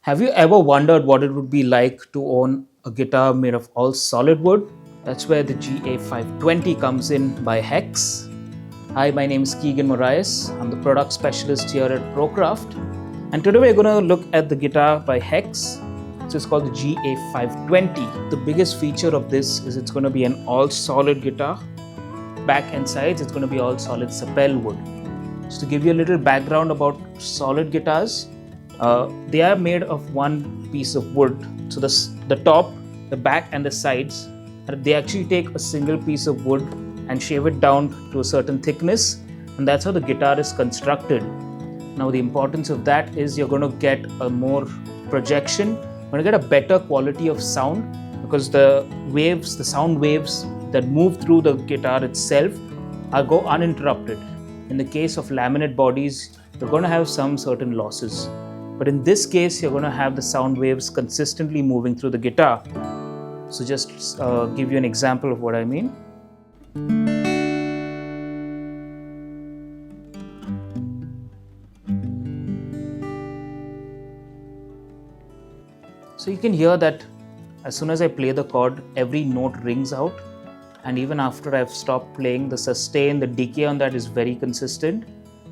Have you ever wondered what it would be like to own a guitar made of all solid wood? That's where the GA520 comes in by HEX. Hi, my name is Keegan Moraes. I'm the product specialist here at ProCraft. And today we're going to look at the guitar by HEX. So it's called the GA520. The biggest feature of this is it's going to be an all solid guitar. Back and sides, it's going to be all solid Sapele wood. So to give you a little background about solid guitars, they are made of one piece of wood. So the top, the back and the sides, they actually take a single piece of wood and shave it down to a certain thickness, and that's how the guitar is constructed. Now the importance of that is you're going to get a more projection, you're going to get a better quality of sound because the sound waves that move through the guitar itself go uninterrupted. In the case of laminate bodies, you're going to have some certain losses. But in this case, you're going to have the sound waves consistently moving through the guitar. So just give you an example of what I mean. So you can hear that as soon as I play the chord, every note rings out. And even after I've stopped playing, the sustain, the decay on that is very consistent.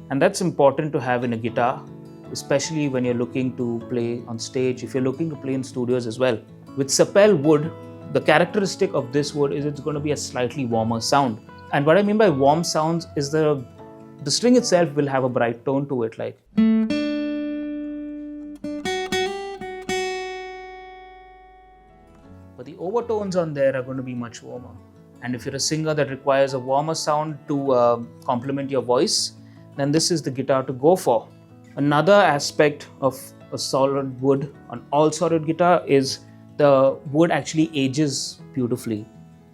And that's important to have in a guitar, especially when you're looking to play on stage, if you're looking to play in studios as well. With Sapele wood, the characteristic of this wood is it's going to be a slightly warmer sound. And what I mean by warm sounds is the string itself will have a bright tone to it, like. But the overtones on there are going to be much warmer. And if you're a singer that requires a warmer sound to complement your voice, then this is the guitar to go for. Another aspect of a solid wood, an all solid guitar, is the wood actually ages beautifully.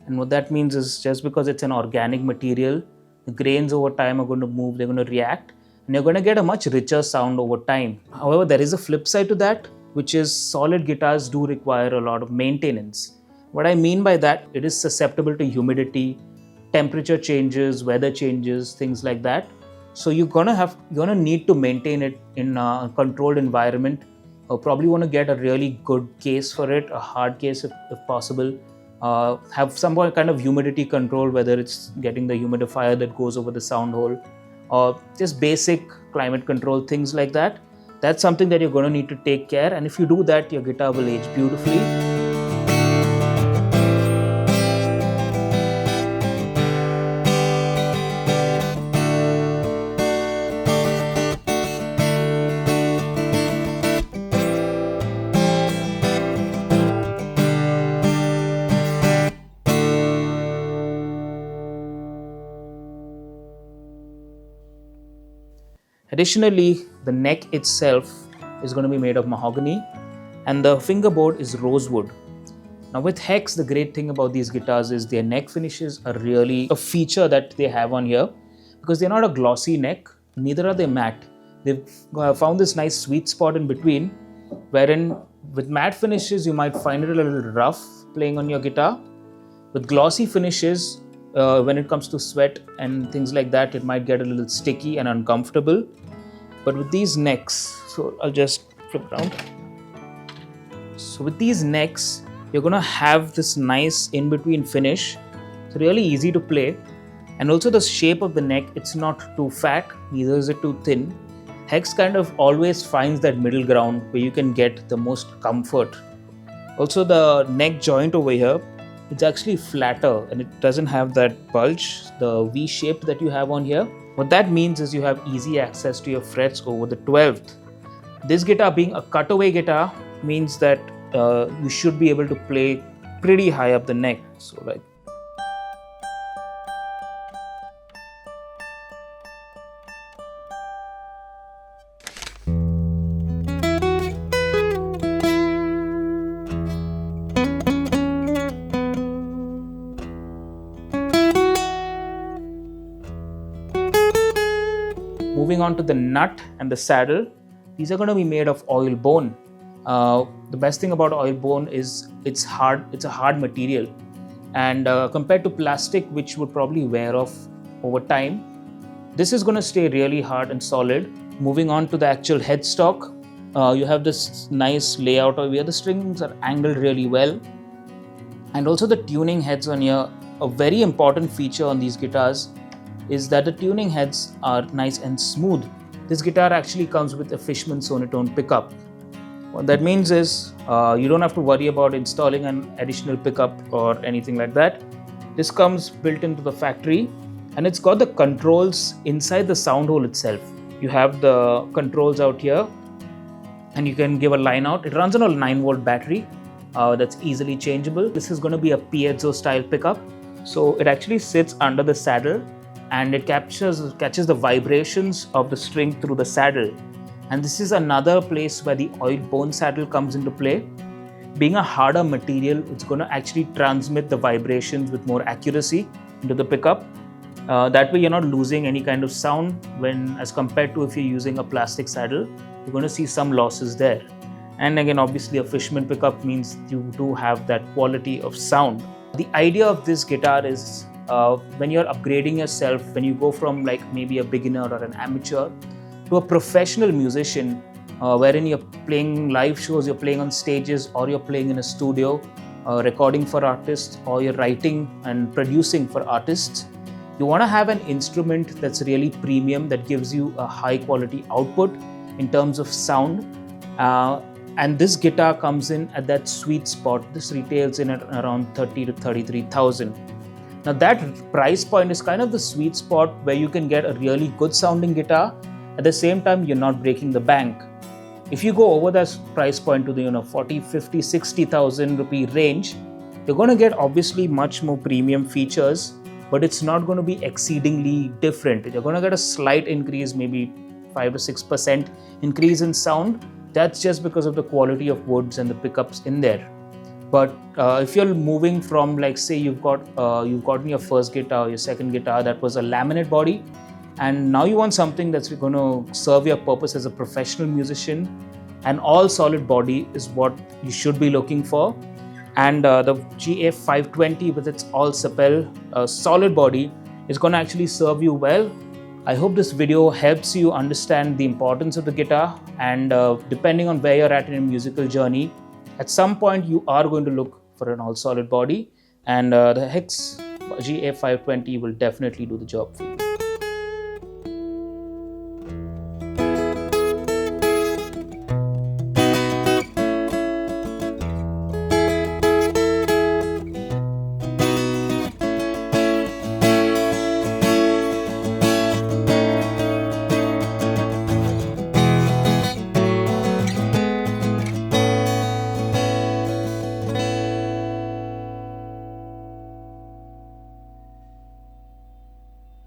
And what that means is just because it's an organic material, the grains over time are going to move, they're going to react, and you're going to get a much richer sound over time. However, there is a flip side to that, which is solid guitars do require a lot of maintenance. What I mean by that, it is susceptible to humidity, temperature changes, weather changes, things like that. So you're gonna need to maintain it in a controlled environment. Probably want to get a really good case for it, a hard case if possible. Have some kind of humidity control, whether it's getting the humidifier that goes over the sound hole, or just basic climate control, things like that. That's something that you're going to need to take care. And if you do that, your guitar will age beautifully. Additionally, the neck itself is going to be made of mahogany and the fingerboard is rosewood. Now with HEX, the great thing about these guitars is their neck finishes are really a feature that they have on here because they're not a glossy neck, neither are they matte. They've found this nice sweet spot in between, wherein with matte finishes, you might find it a little rough playing on your guitar. With glossy finishes, when it comes to sweat and things like that, it might get a little sticky and uncomfortable. But with these necks, so I'll just flip around. So with these necks, you're gonna have this nice in-between finish. It's really easy to play. And also the shape of the neck, it's not too fat, neither is it too thin. HEX kind of always finds that middle ground where you can get the most comfort. Also the neck joint over here, it's actually flatter and it doesn't have that bulge, the V shape that you have on here. What that means is you have easy access to your frets over the 12th. This guitar being a cutaway guitar means that you should be able to play pretty high up the neck. So like. Moving on to the nut and the saddle, these are going to be made of oil bone. The best thing about oil bone is it's hard. It's a hard material, and compared to plastic, which would probably wear off over time, this is going to stay really hard and solid. Moving on to the actual headstock, you have this nice layout where the strings are angled really well. And also the tuning heads on here, a very important feature on these guitars is that the tuning heads are nice and smooth. This guitar actually comes with a Fishman Sonitone Pickup. What that means is you don't have to worry about installing an additional pickup or anything like that. This comes built into the factory, and it's got the controls inside the sound hole itself. You have the controls out here, and you can give a line out. It runs on a 9-volt battery that's easily changeable. This is going to be a piezo style pickup. So it actually sits under the saddle, and it catches the vibrations of the string through the saddle. And this is another place where the oil bone saddle comes into play. Being a harder material, it's going to actually transmit the vibrations with more accuracy into the pickup. That way you're not losing any kind of sound as compared to if you're using a plastic saddle. You're going to see some losses there. And again, obviously a Fishman pickup means you do have that quality of sound. The idea of this guitar is when you're upgrading yourself, when you go from like maybe a beginner or an amateur to a professional musician, wherein you're playing live shows, you're playing on stages, or you're playing in a studio, recording for artists, or you're writing and producing for artists. You want to have an instrument that's really premium, that gives you a high quality output in terms of sound. And this guitar comes in at that sweet spot. This retails in at around 30 to 33,000. Now that price point is kind of the sweet spot where you can get a really good sounding guitar. At the same time, you're not breaking the bank. If you go over that price point to the 40, 50, 60,000 rupee range, you're going to get obviously much more premium features, but it's not going to be exceedingly different. You're going to get a slight increase, maybe 5 to 6% increase in sound. That's just because of the quality of woods and the pickups in there. But if you're moving from, like, say you've gotten your first guitar, your second guitar that was a laminate body, and now you want something that's going to serve your purpose as a professional musician, an all solid body is what you should be looking for. And the GA520 with its all Sapele solid body is going to actually serve you well. I hope this video helps you understand the importance of the guitar, and depending on where you're at in your musical journey, at some point you are going to look for an all solid body, and the HEX GA520 will definitely do the job for you.